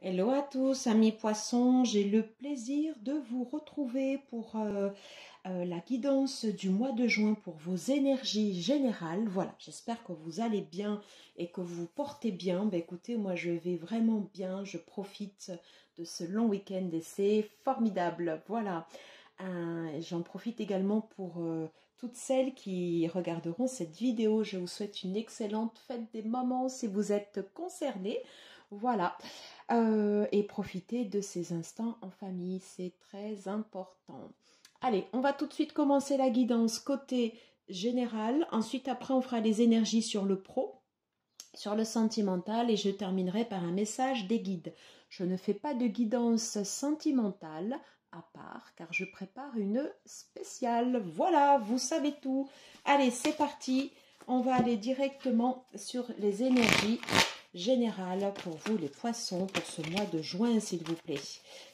Hello à tous, amis poissons, j'ai le plaisir de vous retrouver pour la guidance du mois de juin pour vos énergies générales. Voilà, j'espère que vous allez bien et que vous portez bien. Ben, écoutez, moi je vais vraiment bien, je profite de ce long week-end et c'est formidable. Voilà, j'en profite également pour toutes celles qui regarderont cette vidéo. Je vous souhaite une excellente fête des mamans si vous êtes concernés. Voilà. Et profiter de ces instants en famille, c'est très important. Allez, on va tout de suite commencer la guidance côté général. Ensuite, après, on fera les énergies sur le pro, sur le sentimental et je terminerai par un message des guides. Je ne fais pas de guidance sentimentale à part car je prépare une spéciale. Voilà, vous savez tout. Allez, c'est parti. On va aller directement sur les énergies générales pour vous les poissons pour ce mois de juin s'il vous plaît.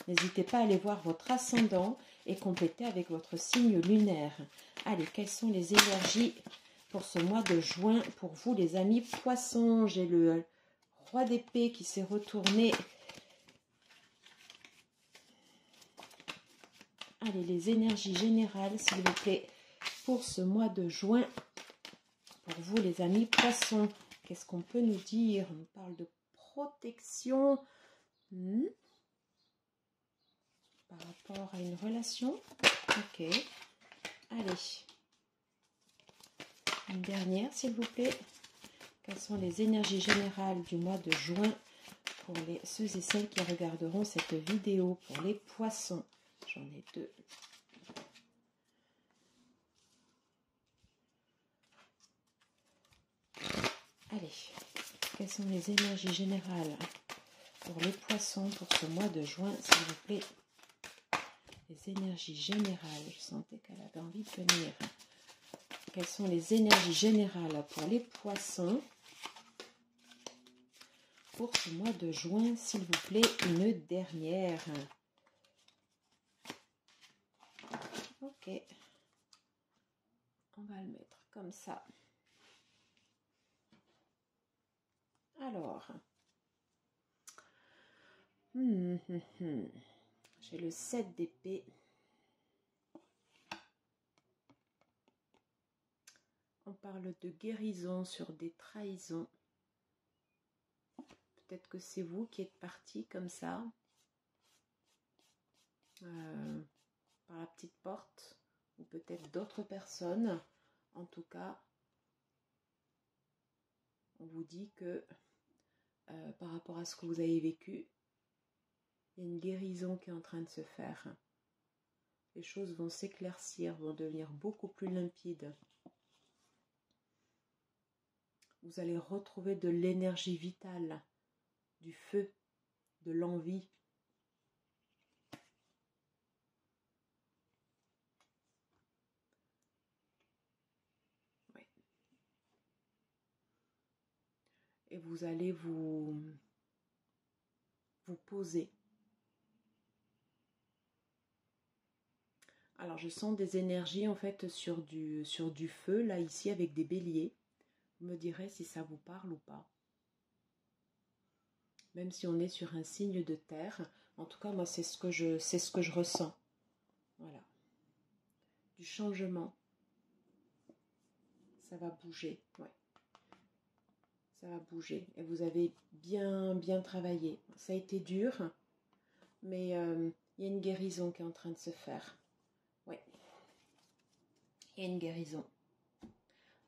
N'hésitez pas à aller voir votre ascendant et compléter avec votre signe lunaire. Allez, quelles sont les énergies pour ce mois de juin pour vous les amis poissons? J'ai le roi d'épée qui s'est retourné. Allez, les énergies générales s'il vous plaît pour ce mois de juin pour vous les amis poissons. Qu'est-ce qu'on peut nous dire? On parle de protection par rapport à une relation. Ok. Allez. Une dernière, s'il vous plaît. Quelles sont les énergies générales du mois de juin pour ceux et celles qui regarderont cette vidéo pour les poissons? J'en ai deux. Allez. Quelles sont les énergies générales pour les poissons pour ce mois de juin, s'il vous plaît? Les énergies générales, je sentais qu'elle avait envie de venir. Quelles sont les énergies générales pour les poissons pour ce mois de juin, s'il vous plaît? Une dernière. Ok. On va le mettre comme ça. Alors. J'ai le 7 d'épée. On parle de guérison sur des trahisons. Peut-être que c'est vous qui êtes parti comme ça. Par la petite porte. Ou peut-être d'autres personnes. En tout cas, on vous dit que par rapport à ce que vous avez vécu, il y a une guérison qui est en train de se faire. Les choses vont s'éclaircir, vont devenir beaucoup plus limpides. Vous allez retrouver de l'énergie vitale, du feu, de l'envie. Ouais. Et vous allez vous poser. Alors je sens des énergies en fait sur du feu, là ici avec des béliers. Vous me direz si ça vous parle ou pas. Même si on est sur un signe de terre, en tout cas moi c'est ce que je ressens. Voilà. Du changement. Ça va bouger, ouais. Ça va bouger. Et vous avez bien travaillé. Ça a été dur, mais il y a une guérison qui est en train de se faire. Oui. Il y a une guérison.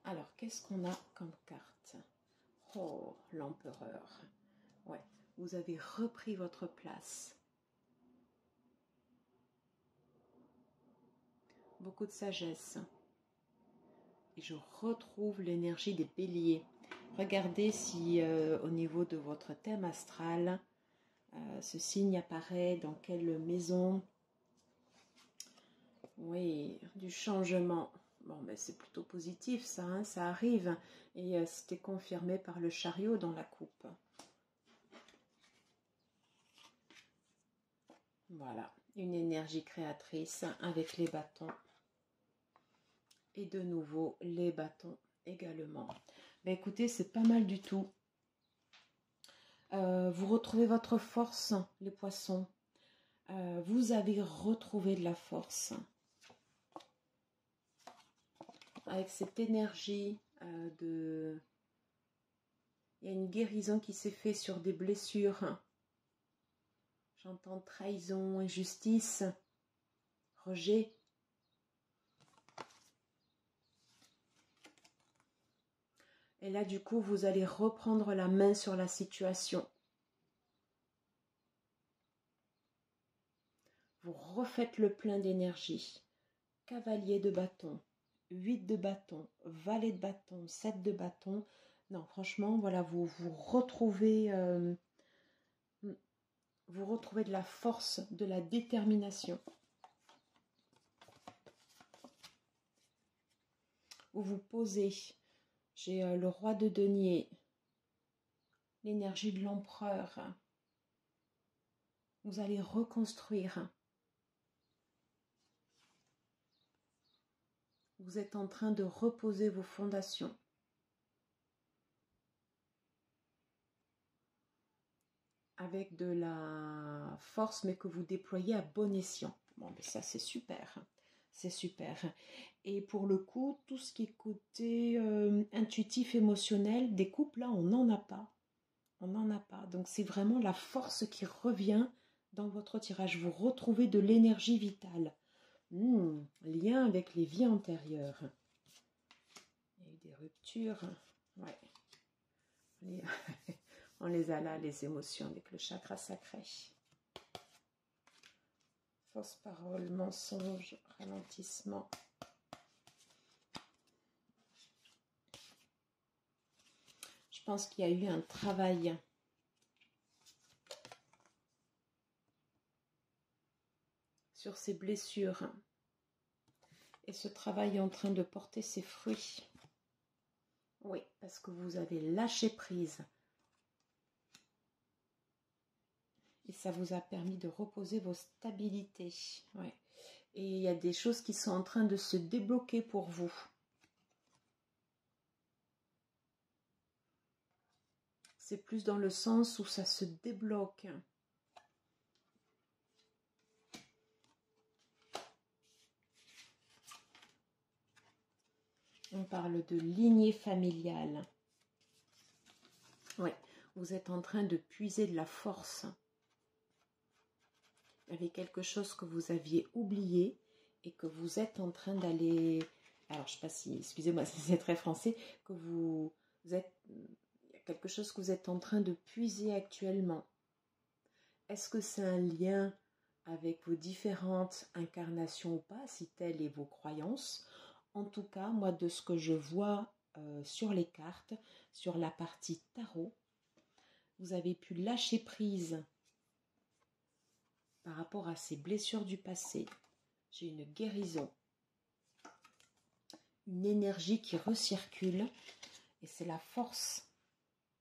Alors, qu'est-ce qu'on a comme carte? Oh, l'empereur. Ouais, vous avez repris votre place. Beaucoup de sagesse. Et je retrouve l'énergie des béliers. Regardez si au niveau de votre thème astral, ce signe apparaît dans quelle maison. Oui, du changement. Bon, ben c'est plutôt positif ça, hein, ça arrive. Et c'était confirmé par le chariot dans la coupe. Voilà, une énergie créatrice avec les bâtons. Et de nouveau, les bâtons également. Ben écoutez, c'est pas mal du tout. Vous retrouvez votre force, les poissons. Vous avez retrouvé de la force. Avec cette énergie de... Il y a une guérison qui s'est faite sur des blessures. J'entends trahison, injustice, rejet. Et là, du coup, vous allez reprendre la main sur la situation. Vous refaites le plein d'énergie. Cavalier de bâton, 8 de bâton, valet de bâton, 7 de bâton. Non, franchement, voilà, vous retrouvez de la force, de la détermination. Vous vous posez. J'ai le roi de denier, l'énergie de l'empereur. Vous allez reconstruire. Vous êtes en train de reposer vos fondations. Avec de la force, mais que vous déployez à bon escient. Bon, mais ça, c'est super. C'est super. Et pour le coup, tout ce qui est côté intuitif, émotionnel, des couples, là, on n'en a pas. On n'en a pas. Donc, c'est vraiment la force qui revient dans votre tirage. Vous retrouvez de l'énergie vitale. Lien avec les vies antérieures. Il y a eu des ruptures. Ouais. On les a là, les émotions, avec le chakra sacré. Fausse parole, mensonge, ralentissement. Je pense qu'il y a eu un travail sur ces blessures. Et ce travail est en train de porter ses fruits. Oui, parce que vous avez lâché prise. Et ça vous a permis de reposer vos stabilités. Ouais. Et il y a des choses qui sont en train de se débloquer pour vous. C'est plus dans le sens où ça se débloque. On parle de lignée familiale. Oui, vous êtes en train de puiser de la force avec quelque chose que vous aviez oublié et que vous êtes en train d'aller... Alors, je ne sais pas si, excusez-moi si c'est très français, que vous êtes... Il y a quelque chose que vous êtes en train de puiser actuellement. Est-ce que c'est un lien avec vos différentes incarnations ou pas, si telles est vos croyances? En tout cas, moi, de ce que je vois sur les cartes, sur la partie tarot, vous avez pu lâcher prise par rapport à ces blessures du passé. J'ai une guérison, une énergie qui recircule et c'est la force.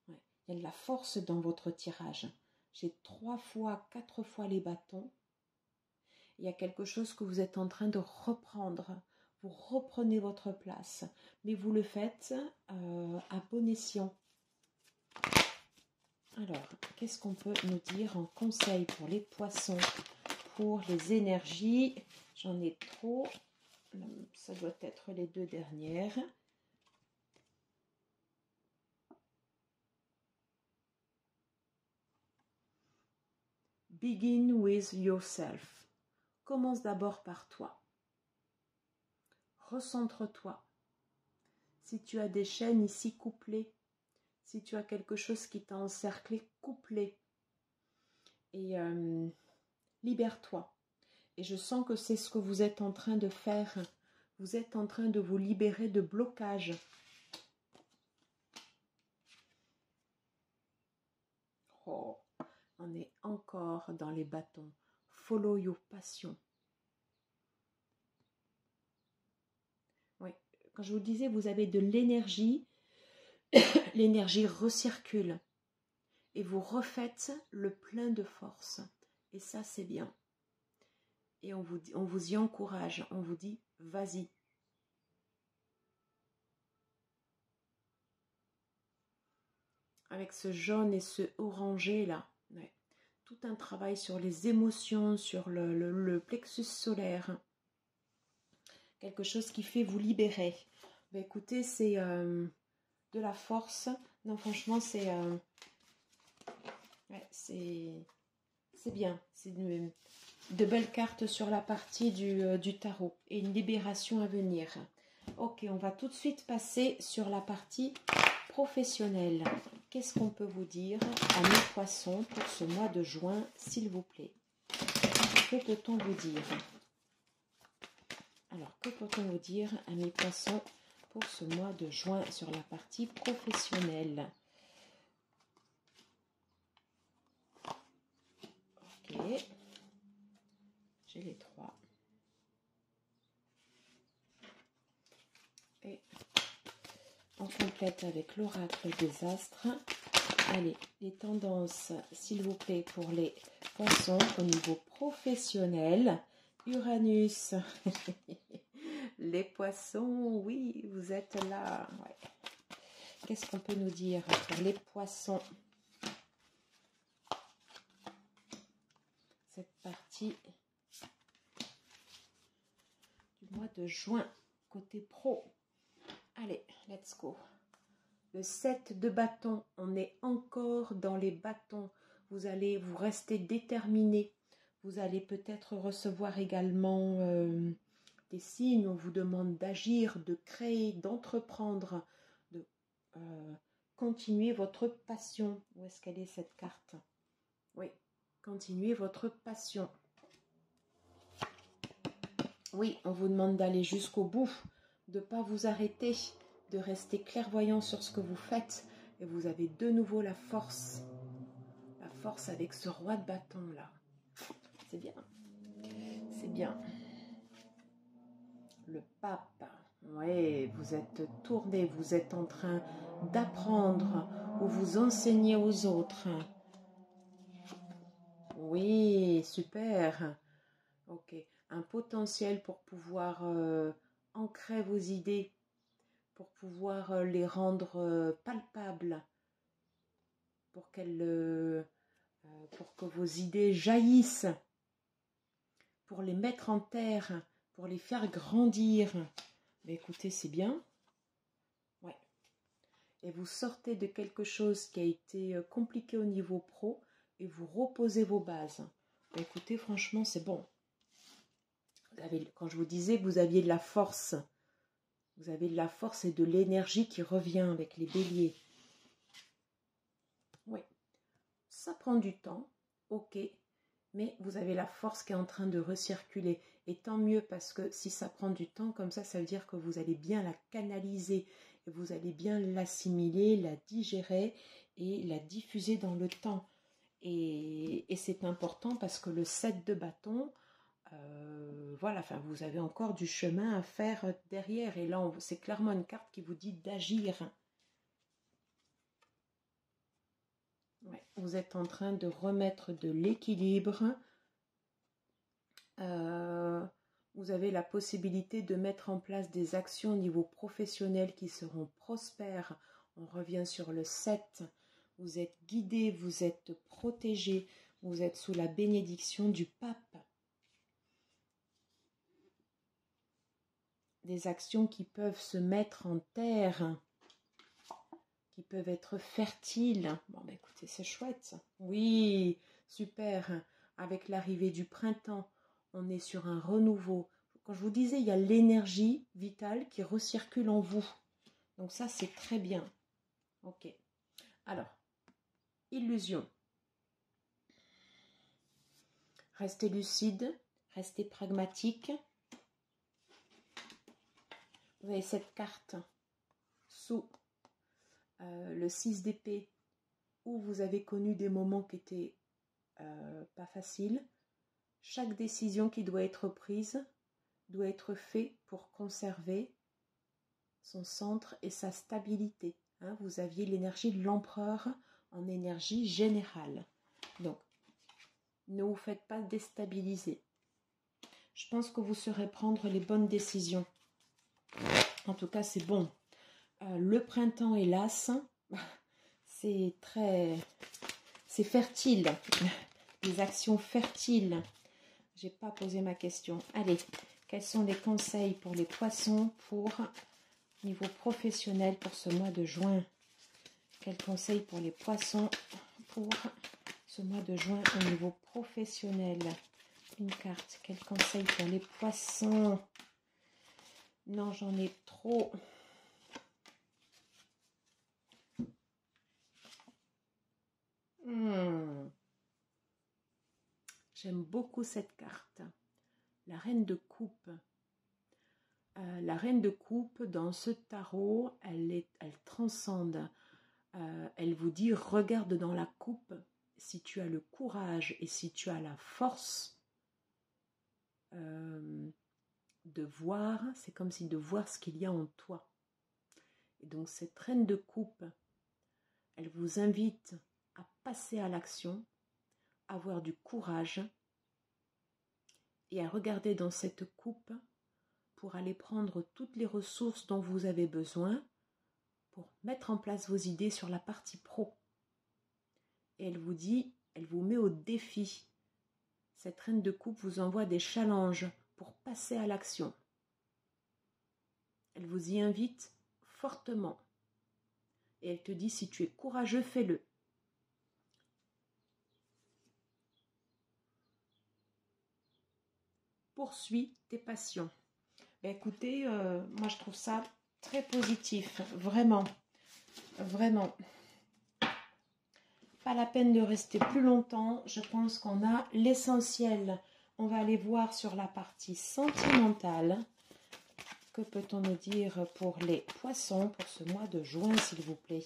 Ouais. Il y a de la force dans votre tirage. J'ai 3 fois, 4 fois les bâtons. Il y a quelque chose que vous êtes en train de reprendre. Vous reprenez votre place, mais vous le faites à bon escient. Alors, qu'est-ce qu'on peut nous dire en conseil pour les poissons, pour les énergies? J'en ai trop. Ça doit être les 2 dernières. Begin with yourself. Commence d'abord par toi. Recentre-toi. Si tu as des chaînes ici, coupe-les. Si tu as quelque chose qui t'a encerclé, coupe-les. Et libère-toi. Et je sens que c'est ce que vous êtes en train de faire. Vous êtes en train de vous libérer de blocages. Oh, on est encore dans les bâtons. Follow your passion. Oui, quand je vous disais, vous avez de l'énergie. L'énergie recircule. Et vous refaites le plein de force. Et ça, c'est bien. Et on vous y encourage. On vous dit, vas-y. avec ce jaune et ce orangé là. Ouais. Tout un travail sur les émotions, sur le plexus solaire. Quelque chose qui fait vous libérer. Ben, écoutez, c'est de la force. Non, franchement, c'est ouais, bien. C'est de belles cartes sur la partie du tarot et une libération à venir. Ok, on va tout de suite passer sur la partie professionnelle. Qu'est-ce qu'on peut vous dire à mes poissons pour ce mois de juin, s'il vous plaît? Que peut-on vous dire? Alors, que peut-on vous dire à mes poissons pour ce mois de juin sur la partie professionnelle? Ok, j'ai les trois. Et on complète avec l'oracle des astres. Allez, les tendances, s'il vous plaît, pour les poissons au niveau professionnel. Uranus. Les poissons, oui, vous êtes là. Ouais. Qu'est-ce qu'on peut nous dire pour les poissons? Cette partie du mois de juin, côté pro. Allez, let's go. Le 7 de bâton, on est encore dans les bâtons. Vous allez vous rester déterminé. Vous allez peut-être recevoir également des signes. On vous demande d'agir, de créer, d'entreprendre, de continuer votre passion. Où est-ce qu'elle est cette carte? Oui, continuez votre passion. Oui, on vous demande d'aller jusqu'au bout, de ne pas vous arrêter, de rester clairvoyant sur ce que vous faites. Et vous avez de nouveau la force. La force avec ce roi de bâton là. C'est bien. C'est bien. Le pape. Oui, vous êtes tourné, vous êtes en train d'apprendre ou vous enseignez aux autres. Oui, super. Ok. Un potentiel pour pouvoir ancrer vos idées, pour pouvoir les rendre palpables, pour que vos idées jaillissent, pour les mettre en terre, pour les faire grandir. Mais écoutez, c'est bien. Ouais. Et vous sortez de quelque chose qui a été compliqué au niveau pro et vous reposez vos bases. Mais écoutez, franchement, c'est bon. Quand je vous disais que vous aviez de la force, vous avez de la force et de l'énergie qui revient avec les béliers. Oui, ça prend du temps, ok, mais vous avez la force qui est en train de recirculer. Et tant mieux, parce que si ça prend du temps comme ça veut dire que vous allez bien la canaliser, et vous allez bien l'assimiler, la digérer et la diffuser dans le temps. Et c'est important parce que le 7 de bâton, voilà, enfin, vous avez encore du chemin à faire derrière. Et là, c'est clairement une carte qui vous dit d'agir. Ouais, vous êtes en train de remettre de l'équilibre. Vous avez la possibilité de mettre en place des actions au niveau professionnel qui seront prospères. On revient sur le 7. Vous êtes guidé, vous êtes protégé, vous êtes sous la bénédiction du pape. Des actions qui peuvent se mettre en terre, qui peuvent être fertiles. Bon, bah écoutez, c'est chouette. Oui, super. Avec l'arrivée du printemps, on est sur un renouveau. Quand je vous disais, il y a l'énergie vitale qui recircule en vous. Donc ça, c'est très bien. Ok. Alors, illusion. Restez lucide, restez pragmatique. Vous avez cette carte sous le 6 d'épée où vous avez connu des moments qui étaient pas faciles. Chaque décision qui doit être prise doit être faite pour conserver son centre et sa stabilité. Hein, vous aviez l'énergie de l'empereur en énergie générale. Donc, ne vous faites pas déstabiliser. Je pense que vous saurez prendre les bonnes décisions. En tout cas, c'est bon. Le printemps, hélas, c'est fertile, des actions fertiles. J'ai pas posé ma question. Allez, quels sont les conseils pour les poissons pour niveau professionnel pour ce mois de juin? Quels conseils pour les poissons pour ce mois de juin au niveau professionnel? Une carte. Quels conseils pour les poissons? Non, j'en ai trop. J'aime beaucoup cette carte. La reine de coupe. La reine de coupe, dans ce tarot, elle transcende. Elle vous dit, regarde dans la coupe, si tu as le courage et si tu as la force de voir, c'est comme si de voir ce qu'il y a en toi. Et donc cette reine de coupe, elle vous invite à passer à l'action, à avoir du courage et à regarder dans cette coupe pour aller prendre toutes les ressources dont vous avez besoin pour mettre en place vos idées sur la partie pro. Et elle vous dit, elle vous met au défi. Cette reine de coupe vous envoie des challenges pour passer à l'action. Elle vous y invite fortement. Et elle te dit, si tu es courageux, fais-le. Poursuis tes passions. Ben écoutez, moi je trouve ça très positif, vraiment, vraiment. Pas la peine de rester plus longtemps, je pense qu'on a l'essentiel. On va aller voir sur la partie sentimentale. Que peut-on nous dire pour les poissons pour ce mois de juin, s'il vous plaît?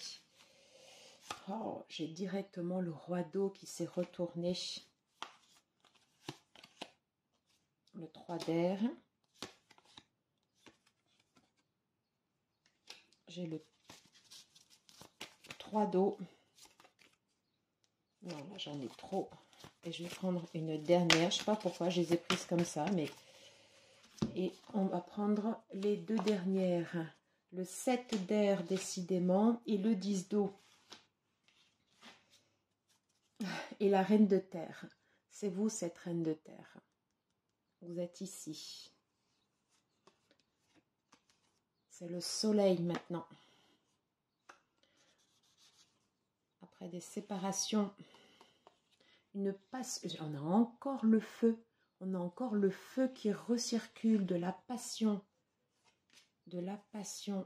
Oh, j'ai directement le roi d'eau qui s'est retourné. Le 3 d'air. J'ai le 3 d'eau. Non, là j'en ai trop. Et je vais prendre une dernière. Je ne sais pas pourquoi je les ai prises comme ça, mais... Et on va prendre les deux dernières. Le 7 d'air, décidément, et le 10 d'eau. Et la reine de terre. C'est vous, cette reine de terre. Vous êtes ici. C'est le soleil maintenant. Après des séparations, on a encore le feu. On a encore le feu qui recircule, de la passion. De la passion.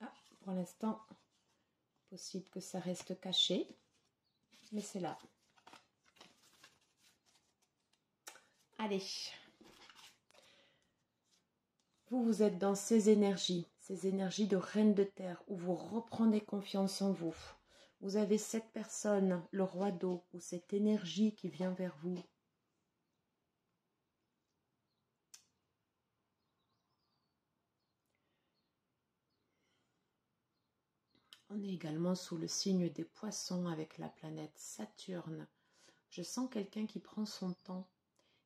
Ah, pour l'instant, possible que ça reste caché. Mais c'est là. Allez. Vous êtes dans ces énergies de reine de terre, où vous reprenez confiance en vous. Vous avez cette personne, le roi d'eau, ou cette énergie qui vient vers vous. On est également sous le signe des poissons avec la planète Saturne. Je sens quelqu'un qui prend son temps.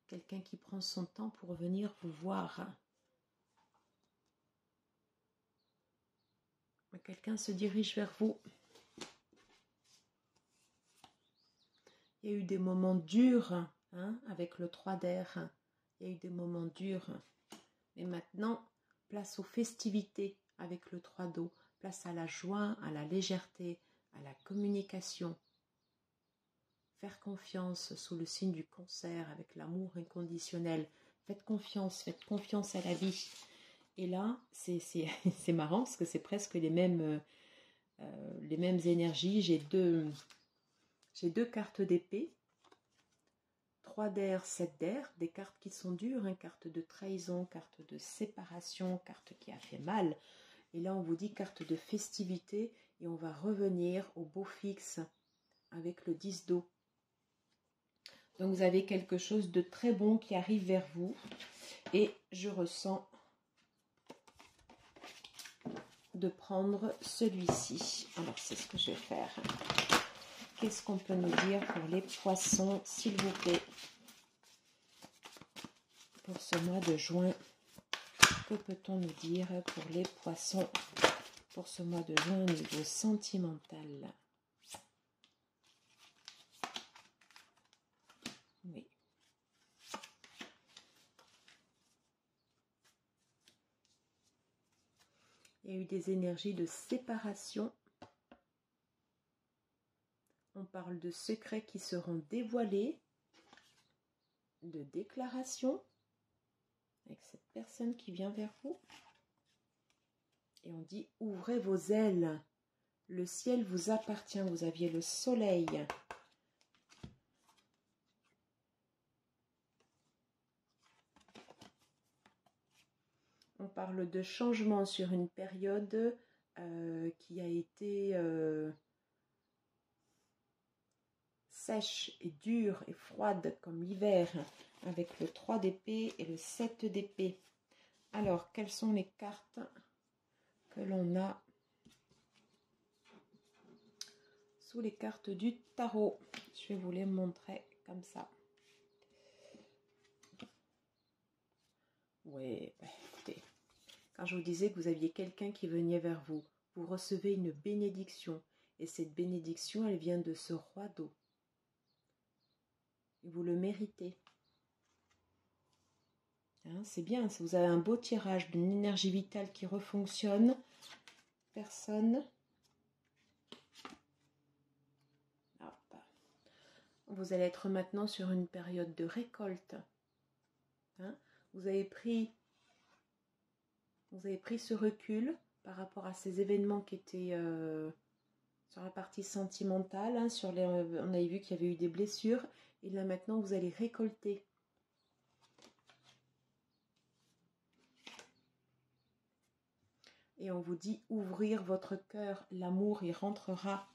Quelqu'un qui prend son temps pour venir vous voir. Quelqu'un se dirige vers vous. Il y a eu des moments durs avec le 3 d'air. Il y a eu des moments durs. Mais maintenant, place aux festivités avec le 3 d'eau. Place à la joie, à la légèreté, à la communication. Faire confiance sous le signe du Cancer avec l'amour inconditionnel. Faites confiance à la vie. Et là, c'est marrant parce que c'est presque les mêmes énergies. J'ai deux cartes d'épée. 3 d'air, 7 d'air. Des cartes qui sont dures. Carte de trahison, carte de séparation, carte qui a fait mal. Et là, on vous dit carte de festivité. Et on va revenir au beau fixe avec le 10 d'eau. Donc, vous avez quelque chose de très bon qui arrive vers vous. Et je ressens de prendre celui-ci. Alors, c'est ce que je vais faire. Qu'est-ce qu'on peut nous dire pour les poissons, s'il vous plaît, pour ce mois de juin? Que peut-on nous dire pour les poissons pour ce mois de juin au niveau sentimental? Il y a eu des énergies de séparation. On parle de secrets qui seront dévoilés, de déclarations avec cette personne qui vient vers vous. Et on dit, ouvrez vos ailes. Le ciel vous appartient. Vous aviez le soleil. On parle de changement sur une période qui a été sèche et dure et froide comme l'hiver, avec le 3 d'épée et le 7 d'épée. Alors, quelles sont les cartes que l'on a sous les cartes du tarot? Je vais vous les montrer comme ça. Oui, écoutez, quand je vous disais que vous aviez quelqu'un qui venait vers vous, vous recevez une bénédiction. Et cette bénédiction, elle vient de ce roi d'eau. Et vous le méritez. Hein, c'est bien, vous avez un beau tirage d'une énergie vitale qui refonctionne. Personne. Hop. Vous allez être maintenant sur une période de récolte. Hein, vous avez pris ce recul par rapport à ces événements qui étaient sur la partie sentimentale. Hein, on avait vu qu'il y avait eu des blessures. Et là maintenant, vous allez récolter. Et on vous dit ouvrir votre cœur. L'amour y rentrera.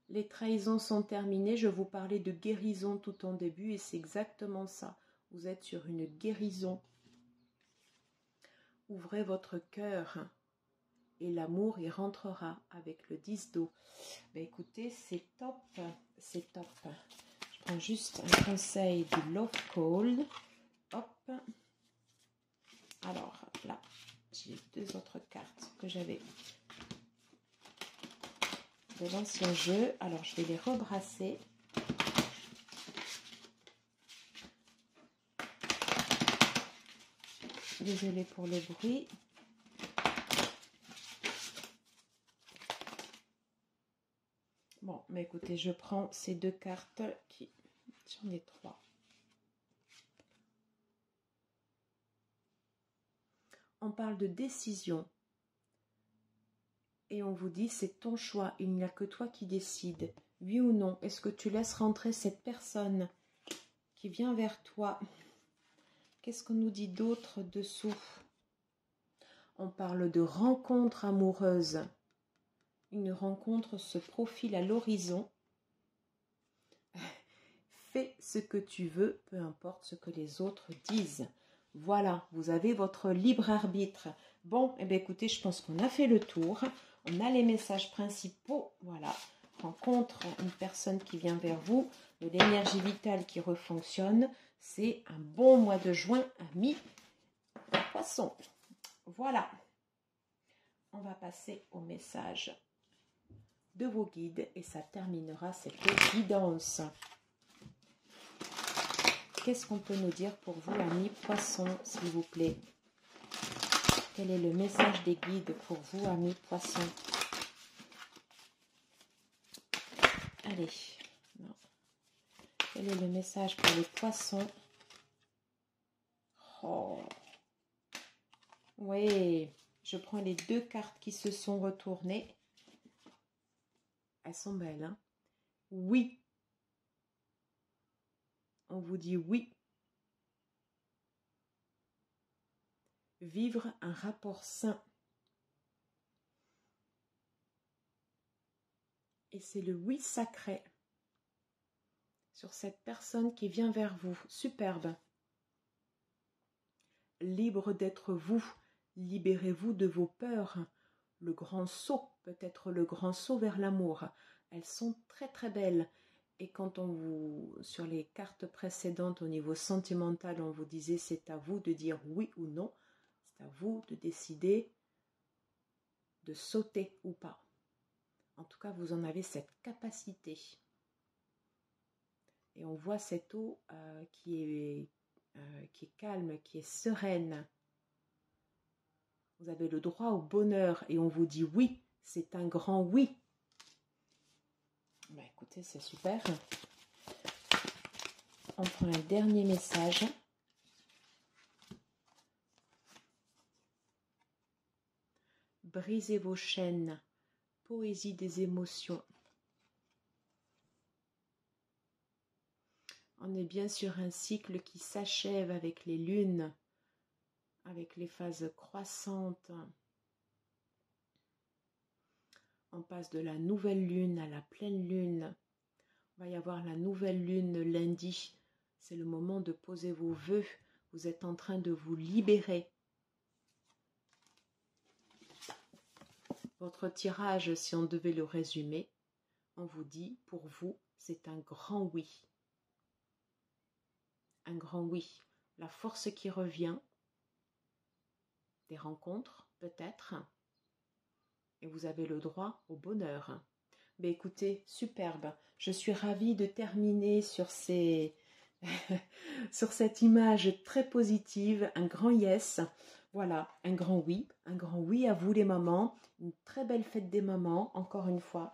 Les trahisons sont terminées. Je vous parlais de guérison tout en début. Et c'est exactement ça. Vous êtes sur une guérison. Ouvrez votre cœur et l'amour y rentrera avec le 10 d'eau. Ben écoutez, c'est top, c'est top. Je prends juste un conseil du Love Call. Hop. Alors là, j'ai deux autres cartes que j'avais de l'ancien jeu. Alors je vais les rebrasser. Désolée pour le bruit. Bon, mais écoutez, je prends ces deux cartes qui... J'en ai trois. On parle de décision. Et on vous dit, c'est ton choix. Il n'y a que toi qui décides. Oui ou non? Est-ce que tu laisses rentrer cette personne qui vient vers toi? Qu'est-ce qu'on nous dit d'autre dessous? On parle de rencontre amoureuse. Une rencontre se profile à l'horizon. Fais ce que tu veux, peu importe ce que les autres disent. Voilà, vous avez votre libre arbitre. Bon, eh bien écoutez, je pense qu'on a fait le tour. On a les messages principaux. Voilà, rencontre une personne qui vient vers vous, de l'énergie vitale qui refonctionne. C'est un bon mois de juin, amis poissons. Voilà, on va passer au message de vos guides et ça terminera cette guidance. Qu'est-ce qu'on peut nous dire pour vous, amis poissons, s'il vous plaît? Quel est le message des guides pour vous, amis poissons? Allez, non. Quel est le message pour les poissons? Oh. Oui, je prends les deux cartes qui se sont retournées. Elles sont belles, hein? Oui. On vous dit oui. Vivre un rapport sain. Et c'est le oui sacré sur cette personne qui vient vers vous. Superbe. Libre d'être vous. Libérez-vous de vos peurs. Le grand saut, peut-être le grand saut vers l'amour. Elles sont très très belles. Et quand on vous, sur les cartes précédentes au niveau sentimental, on vous disait c'est à vous de dire oui ou non. C'est à vous de décider de sauter ou pas. En tout cas, vous en avez cette capacité. Et on voit cette eau qui est calme, qui est sereine. Vous avez le droit au bonheur et on vous dit oui, c'est un grand oui. Bah, écoutez, c'est super. On prend un dernier message. Brisez vos chaînes. Poésie des émotions. On est bien sur un cycle qui s'achève avec les lunes, avec les phases croissantes. On passe de la nouvelle lune à la pleine lune. Il va y avoir la nouvelle lune lundi. C'est le moment de poser vos vœux. Vous êtes en train de vous libérer. Votre tirage, si on devait le résumer, on vous dit, pour vous, c'est un grand oui. Un grand oui. La force qui revient, des rencontres peut-être, et vous avez le droit au bonheur. Mais écoutez, superbe. Je suis ravie de terminer sur sur cette image très positive, un grand yes. Voilà, un grand oui à vous les mamans, une très belle fête des mamans, encore une fois.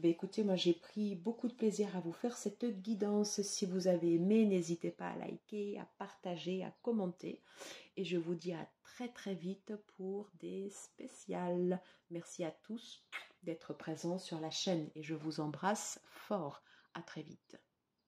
Écoutez, moi j'ai pris beaucoup de plaisir à vous faire cette guidance. Si vous avez aimé, n'hésitez pas à liker, à partager, à commenter. Et je vous dis à très très vite pour des spéciales. Merci à tous d'être présents sur la chaîne et je vous embrasse fort. À très vite.